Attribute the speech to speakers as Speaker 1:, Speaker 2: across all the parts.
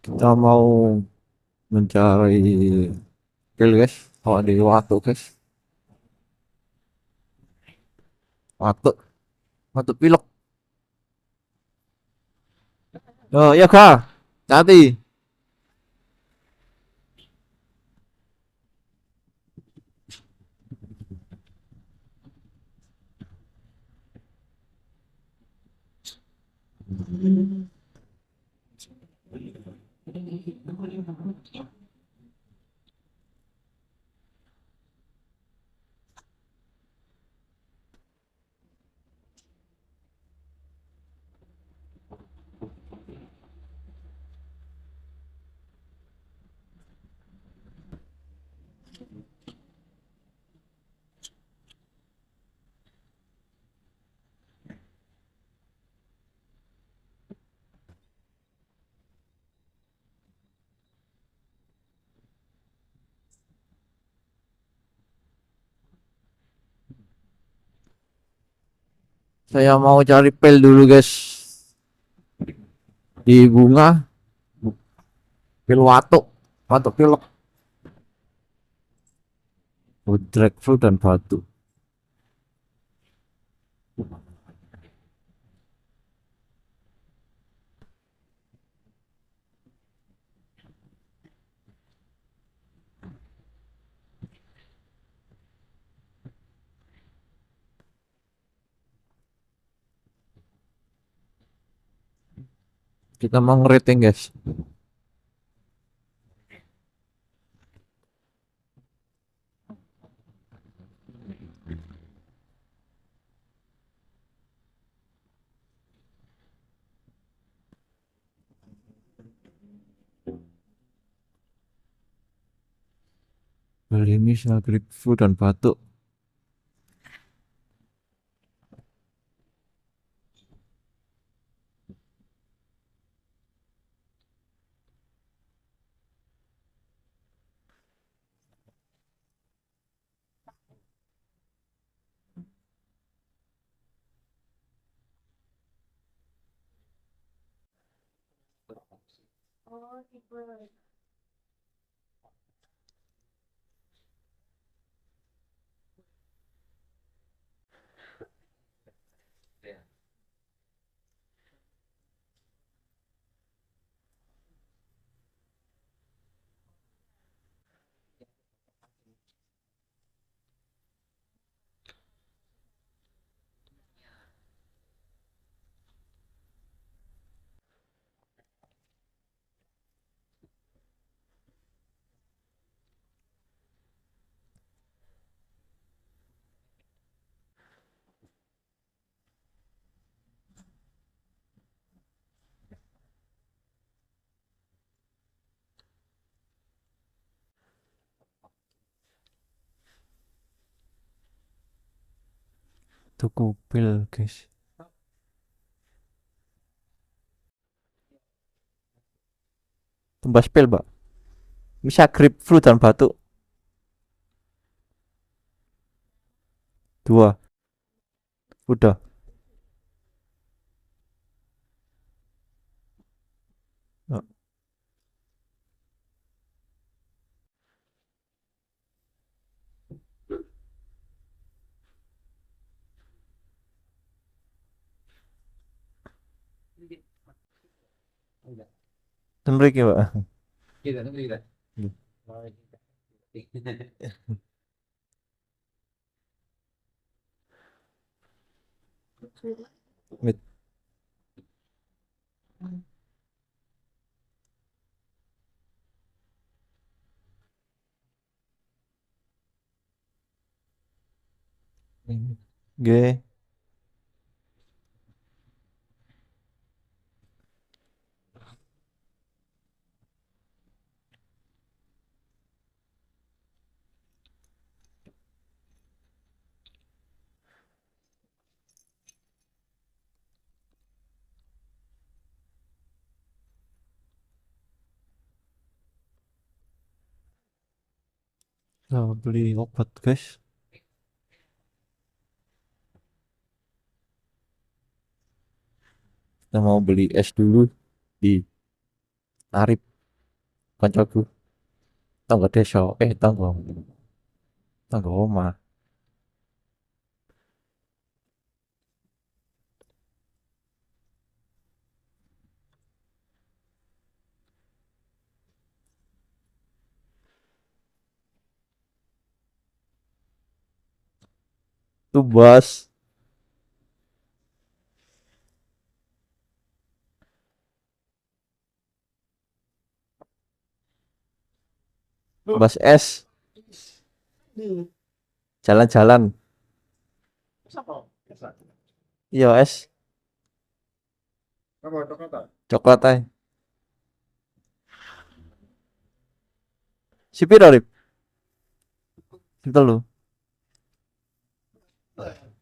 Speaker 1: Kita mau mencari pil guys. Oh di Watu guys. Watu, Watu pilek. Oh iya kak. Nanti. Saya mau cari pil dulu guys. Di bunga. Pil Watu. Watu pilek. Oh, Dragfruit dan batu. Kita mau ngerating guys. Pil ini grapefruit dan batu. Tuku pil guys. Tumbas pil pak. Bisa grapefruit dan batu. Dua. Udah. Oh, ten mriki pak. Mit. G. Kita beli obat guys. Kita mau beli es dulu di Arif. kancaku tangga desa tangga omah tuh bas es jalan-jalan iya es coklat ae sipir Rip sip telu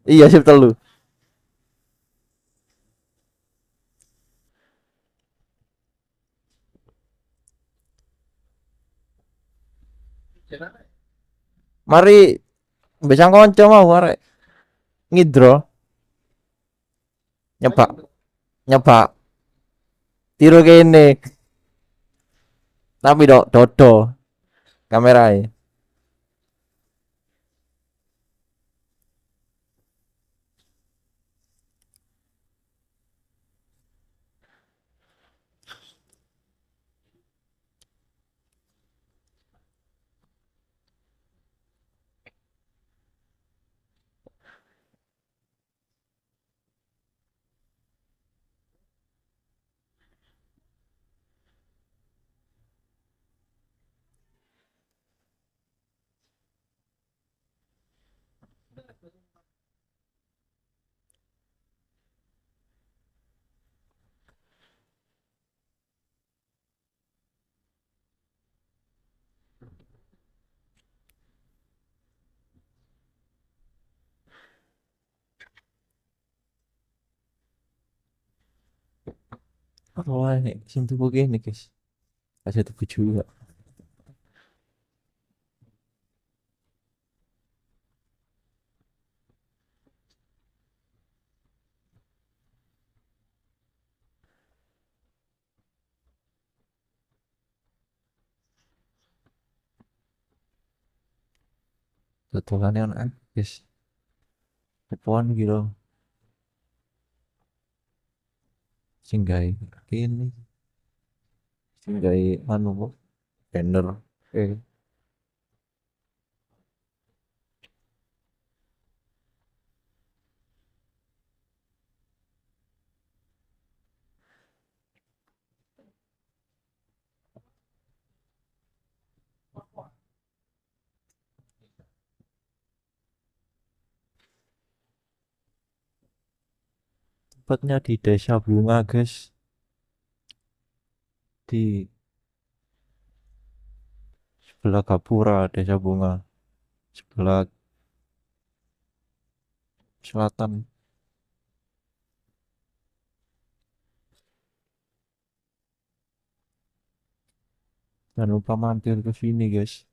Speaker 1: iya sip telu mari besang konco mau arek ngidro nyebak nyebak tiru kene tapi dodo kamerae wah ini sing tuku kene guys kasih tuku juga tutulannya anak guys telepon gitu sing gawe kene sing gawe anu kok banner eh tempatnya di Desa Bunga guys di sebelah Gapura Desa Bunga sebelah selatan jangan lupa mampir ke sini guys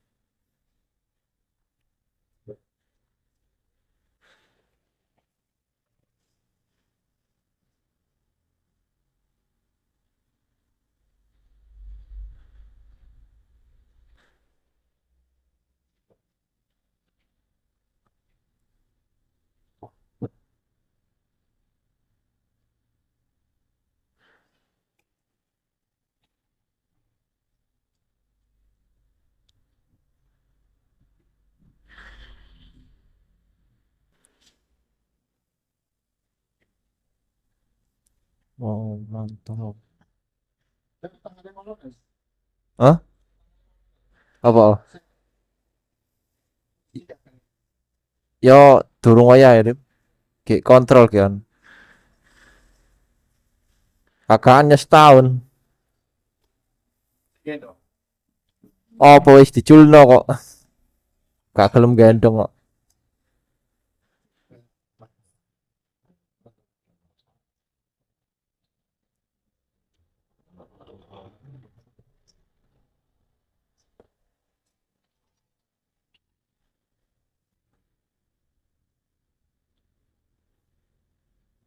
Speaker 1: wow mantap Hah? Apa? Yo durung wayah ya, Rip. Kayak kontrol kan. Kakaknya setahun. Oh, apa wis diculno kok. Gak gelem gendong kok.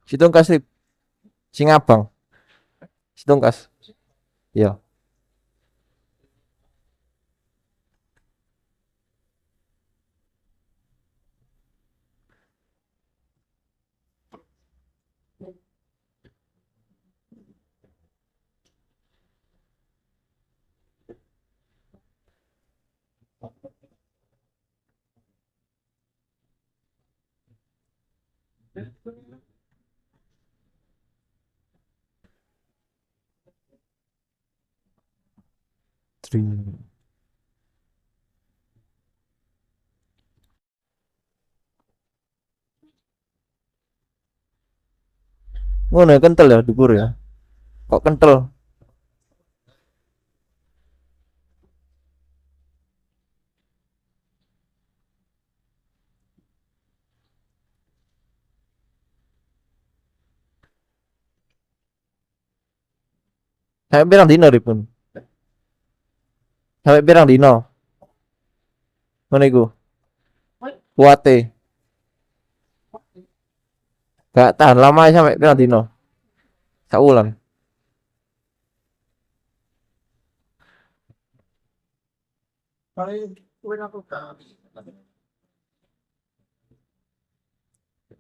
Speaker 1: Situngkas Rip. Sing abang. Situngkas. Iya. Dream. Ngono ya, kental ya dubur ya. Kok kental? Sampai pirang dino Ripun. Sampai pirang dino. Ngono iku. Kuate. Gak tahan lama ya sampai pirang dino. Saulan.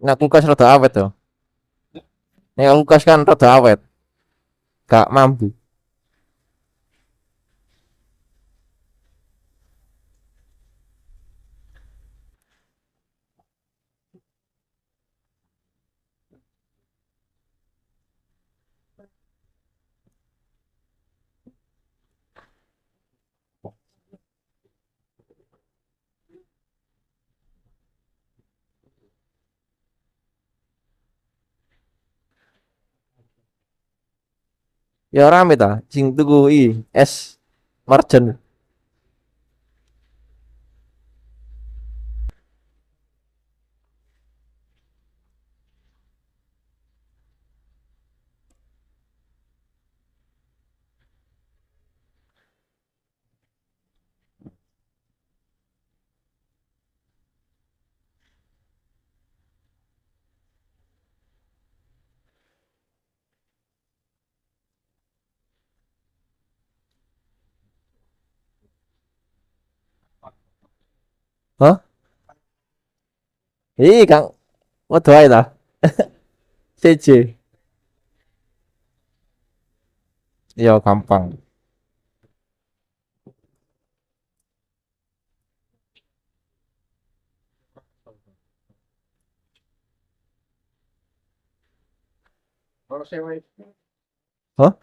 Speaker 1: Nah kulkas rada awet tuh. Nek kulkas kan rada awet. Gak mampu. Ya rame ta. Sing tuku es marjan. Hah? Kang, waduh ae ta. CC. Ya gampang. Hah?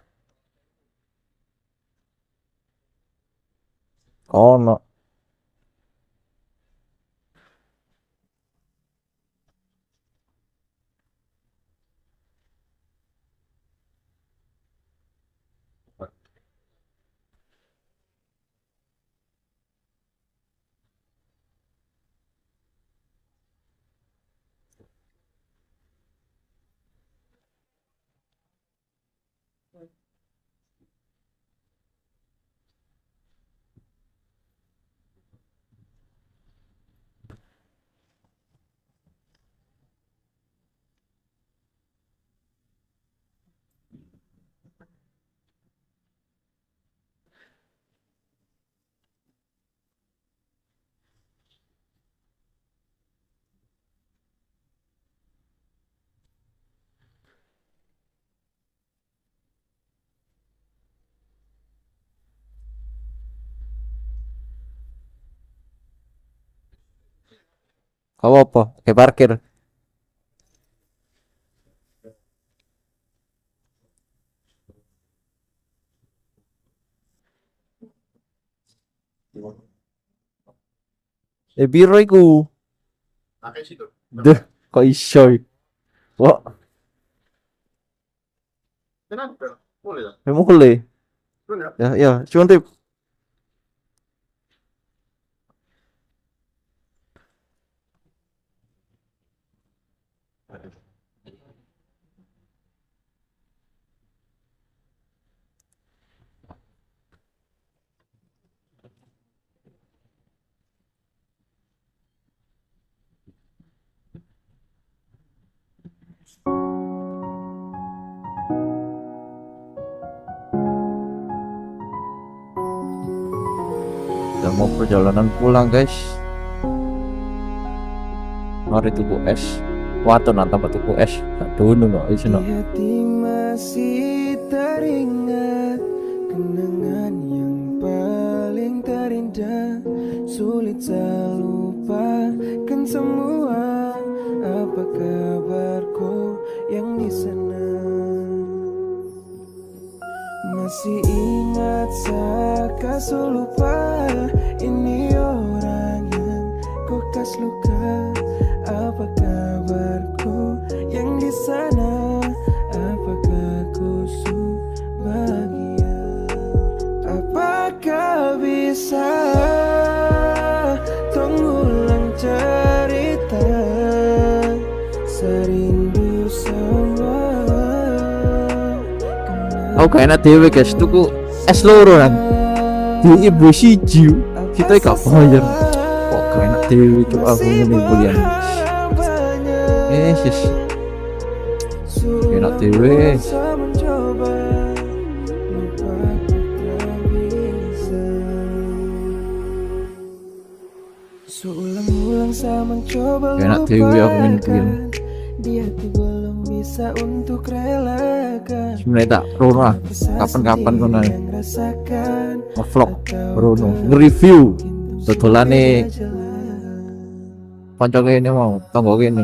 Speaker 1: Ono. Kau apa? Kayak parkir. Biro iku. Deh, kok iso iku? Wah, mulai. Ya, ya, cuman tip. Udah mau perjalanan pulang guys. Mari tuku es. Waduh nantang tuku es. Tak dulu no, isino.
Speaker 2: Di hati masih teringat kenangan yang paling terindah. Sulit saya lupakan semua. Apa kabar? Masih ingat saka lupa, ini orang yang kau kas luka. Apa kabarku yang di sana? Apakah kau bahagia? Apakah bisa ulang cerita serindu sama?
Speaker 1: Aku gak enak dewe guys, tuku es loro kan di ibu siji kita gak bayar. Kok gak enak dewe, coba aku ngene bulian. Yes enak dewe.
Speaker 2: Seulang-ulang saya mencoba
Speaker 1: enak dewe aku ngene bulian.
Speaker 2: Di hati belum bisa untuk relakan.
Speaker 1: Sebenarnya tak rono ah, kapan-kapan kono nge-vlog rono, nge-review dodolane kanca kene mau, tangga kene.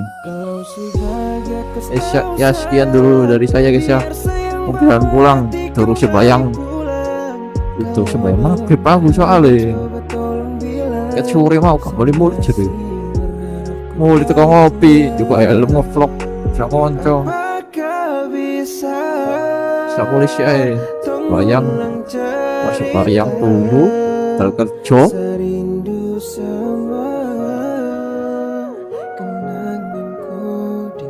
Speaker 1: Ya sekian dulu dari saya guys ya. Kemudian pulang terus sembayang. Itu sembayang maghrib aku soalnya. Ket sore mau gak boleh mulut jadi. Mulai tekan ngopi, juga helm nge-vlog sama kanca. Sak polisi ae. Bayang masuk bayang tunggu dal kerja.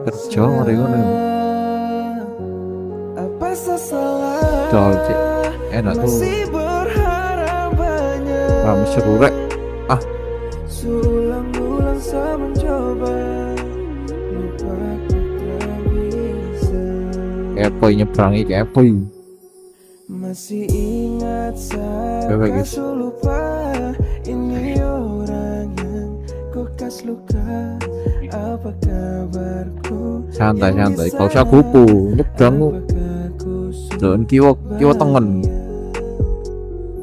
Speaker 1: Kerja mari ngono. Dal cek enak tuh. Ram serurek. Ah. Sulang-ulang saya mencoba lupa tak bisa. Kepoi nyebrangi kepoi. Masih ingat saya lupa, ini orang yang kau kas luka. Apa kabarku? Santai-santai, kau usah kupu, nyebrangmu. Dan kiwa tengen.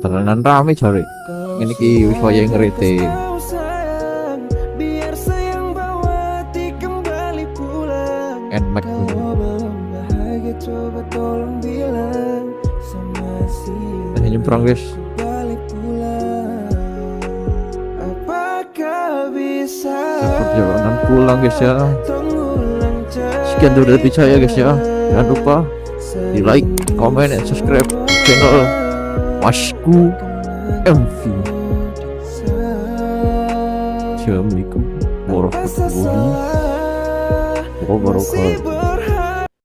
Speaker 1: Tenanan rame jare. Ini ki wis wayahe ngerete. Enak coba tolong bilang sama si nyebrang guys. Apakah bisa perjalanan pulang guys ya. Sekian dulu dari saya guys ya. Jangan lupa di like, comment, dan subscribe channel Masku MV. Assalamualaikum warahmatullahi wabarakatuh.